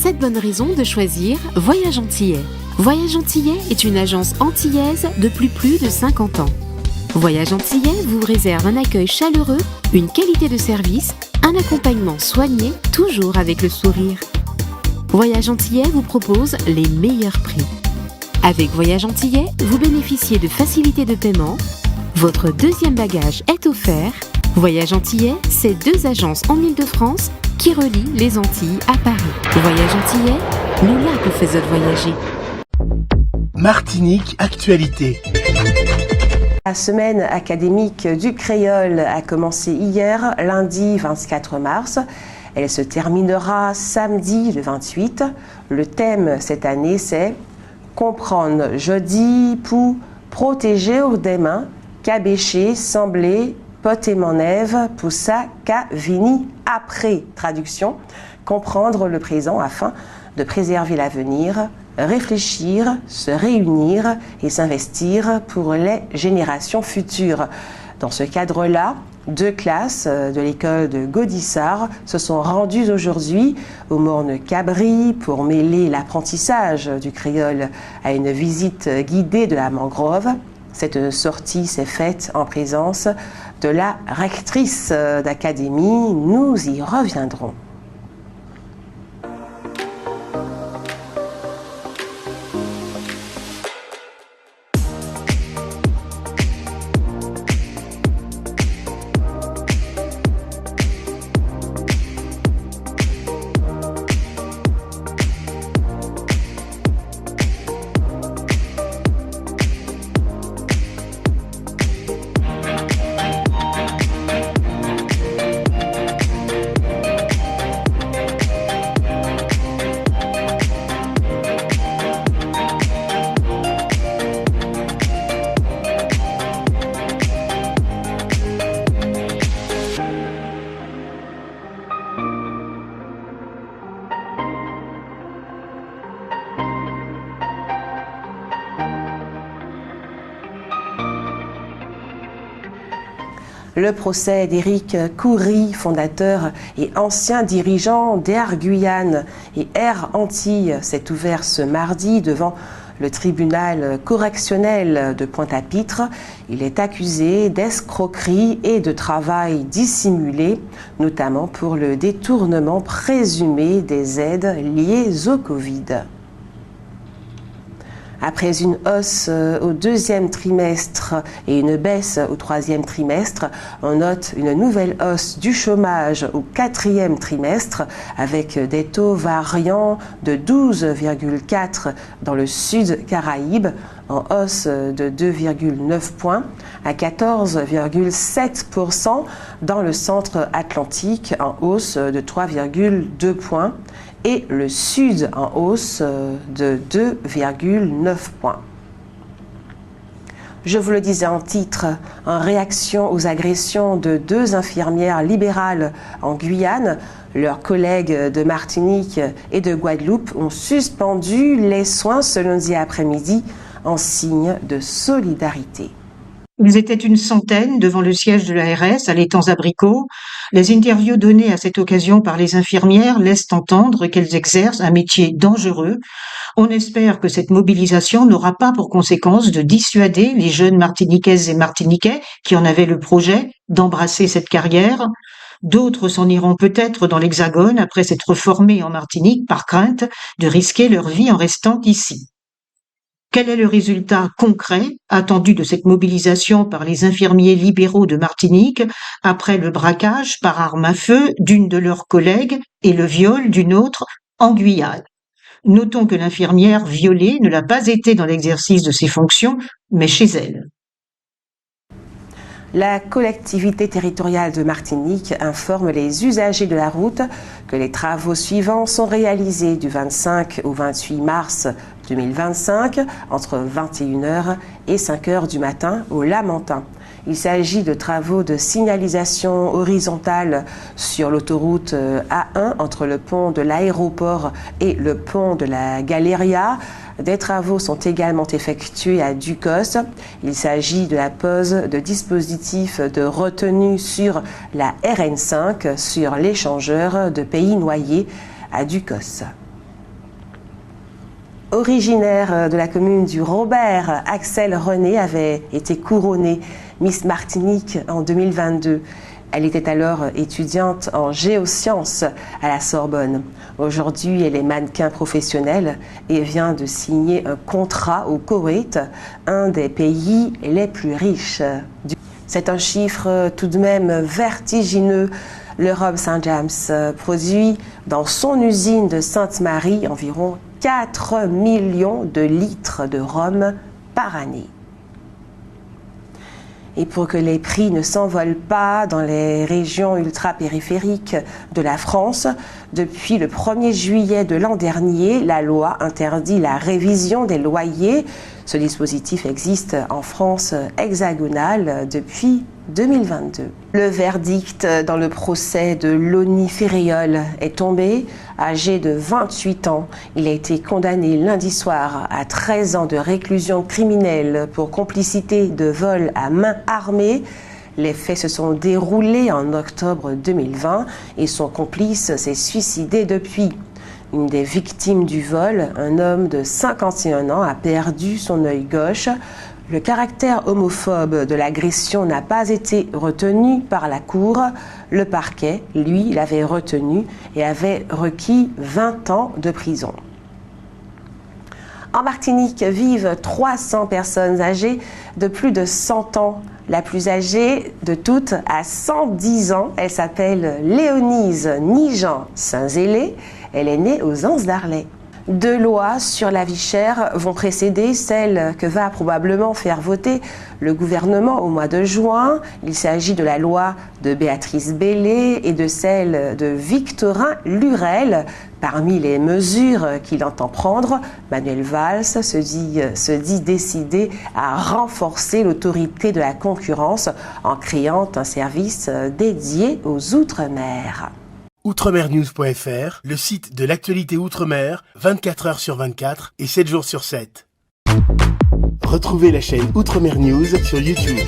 7 bonnes raisons de choisir Voyage Antillais. Voyage Antillais est une agence antillaise depuis plus de 50 ans. Voyage Antillais vous réserve un accueil chaleureux, une qualité de service, un accompagnement soigné, toujours avec le sourire. Voyage Antillais vous propose les meilleurs prix. Avec Voyage Antillais, vous bénéficiez de facilités de paiement. Votre deuxième bagage est offert. Voyage Antillais, c'est 2 agences en Île-de-France qui relient les Antilles à Paris. Voyage Antillais, nous là vous faisons voyager. Martinique Actualité. La semaine académique du créole a commencé hier, lundi 24 mars. Elle se terminera samedi le 28. Le thème cette année, c'est « Comprendre jeudi pour protéger des mains, cabécher, sembler, poter mon ève, pour ça qu'a vini après ». Traduction, comprendre le présent afin de préserver l'avenir, réfléchir, se réunir et s'investir pour les générations futures. Dans ce cadre-là, 2 classes de l'école de Gaudissart se sont rendues aujourd'hui au Morne-Cabri pour mêler l'apprentissage du créole à une visite guidée de la mangrove. Cette sortie s'est faite en présence de la rectrice d'académie. Nous y reviendrons. Le procès d'Éric Khoury, fondateur et ancien dirigeant d'Air Guyane et Air Antilles, s'est ouvert ce mardi devant le tribunal correctionnel de Pointe-à-Pitre. Il est accusé d'escroquerie et de travail dissimulé, notamment pour le détournement présumé des aides liées au Covid. Après une hausse au 2e trimestre et une baisse au 3e trimestre, on note une nouvelle hausse du chômage au 4e trimestre avec des taux variant de 12,4 dans le sud Caraïbe, en hausse de 2,9 points, à 14,7% dans le centre Atlantique, en hausse de 3,2 points, et le sud en hausse de 2,9 points. Je vous le disais en titre, en réaction aux agressions de 2 infirmières libérales en Guyane, leurs collègues de Martinique et de Guadeloupe ont suspendu les soins ce lundi après-midi en signe de solidarité. Ils étaient une centaine devant le siège de l'ARS à l'Étang-Abricot. Les interviews données à cette occasion par les infirmières laissent entendre qu'elles exercent un métier dangereux. On espère que cette mobilisation n'aura pas pour conséquence de dissuader les jeunes Martiniquaises et Martiniquais qui en avaient le projet d'embrasser cette carrière. D'autres s'en iront peut-être dans l'Hexagone après s'être formés en Martinique par crainte de risquer leur vie en restant ici. Quel est le résultat concret attendu de cette mobilisation par les infirmiers libéraux de Martinique après le braquage par arme à feu d'une de leurs collègues et le viol d'une autre en Guyane? Notons que l'infirmière violée ne l'a pas été dans l'exercice de ses fonctions, mais chez elle. La collectivité territoriale de Martinique informe les usagers de la route que les travaux suivants sont réalisés du 25 au 28 mars 2025 entre 21h et 5h du matin au Lamentin. Il s'agit de travaux de signalisation horizontale sur l'autoroute A1 entre le pont de l'aéroport et le pont de la Galeria. Des travaux sont également effectués à Ducos. Il s'agit de la pose de dispositifs de retenue sur la RN5 sur l'échangeur de Pays Noyer à Ducos. Originaire de la commune du Robert, Axelle René avait été couronnée Miss Martinique en 2022. Elle était alors étudiante en géosciences à la Sorbonne. Aujourd'hui, elle est mannequin professionnelle et vient de signer un contrat au Koweït, un des pays les plus riches. C'est un chiffre tout de même vertigineux. Le Rob St. James produit dans son usine de Sainte-Marie environ 4 millions de litres de rhum par année. Et pour que les prix ne s'envolent pas dans les régions ultra-périphériques de la France, depuis le 1er juillet de l'an dernier, la loi interdit la révision des loyers. Ce dispositif existe en France hexagonale depuis 2022. Le verdict dans le procès de Loni Ferréol est tombé. Âgé de 28 ans, il a été condamné lundi soir à 13 ans de réclusion criminelle pour complicité de vol à main armée. Les faits se sont déroulés en octobre 2020 et son complice s'est suicidé depuis. Une des victimes du vol, un homme de 51 ans, a perdu son œil gauche. Le caractère homophobe de l'agression n'a pas été retenu par la Cour. Le parquet, lui, l'avait retenu et avait requis 20 ans de prison. En Martinique vivent 300 personnes âgées de plus de 100 ans. La plus âgée de toutes a 110 ans. Elle s'appelle Léonise Nijean Saint-Zélé. Elle est née aux Anses d'Arlay. 2 lois sur la vie chère vont précéder celle que va probablement faire voter le gouvernement au mois de juin. Il s'agit de la loi de Béatrice Bellé et de celle de Victorin Lurel. Parmi les mesures qu'il entend prendre, Manuel Valls se dit décidé à renforcer l'autorité de la concurrence en créant un service dédié aux Outre-mer. Outremernews.fr, le site de l'actualité Outre-mer, 24 heures sur 24 et 7 jours sur 7. Retrouvez la chaîne Outremer News sur YouTube.